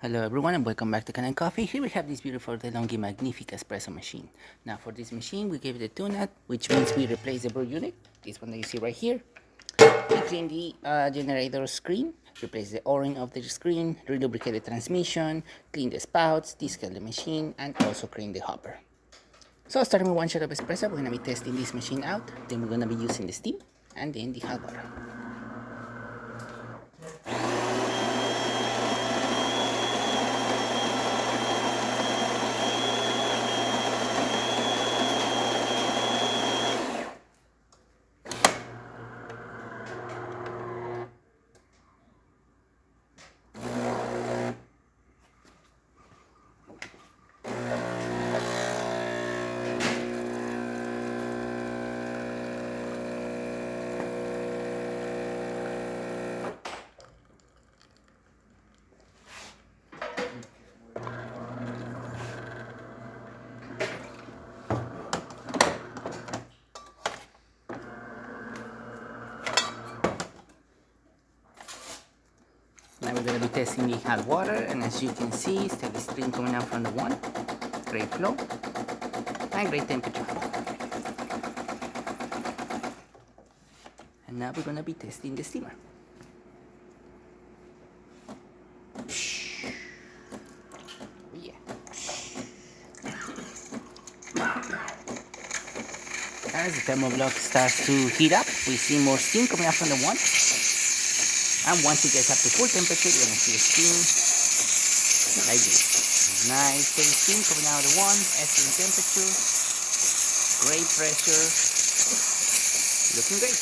Hello everyone and welcome back to Kanen Coffee. Here we have this beautiful DeLonghi magnific espresso machine. Now for this machine we gave it a tune-up, which means we replace the brew unit, this one that you see right here. We clean the generator screen, replace the o-ring of the screen, relubricate the transmission, clean the spouts, descale the machine, and also clean the hopper. So starting with one shot of espresso, we're going to be testing this machine out, then we're going to be using the steam, and then the hot water. Now we're going to be testing the hot water, and as you can see, steady stream coming out from the one, great flow, and great temperature. And now we're going to be testing the steamer. Yeah. As the thermoblock starts to heat up, we see more steam coming out from the one. And once it gets up to full temperature, you're going to see the steam like this. Nice steady steam coming out of the one, excellent temperature, great pressure, looking great.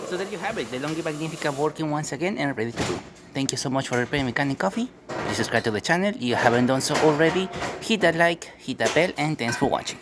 So there you have it, the DeLonghi Magnifica working once again and ready to brew. Thank you so much for repairing my Kanen Coffee. Please subscribe to the channel if you haven't done so already. Hit that like, hit that bell, and thanks for watching.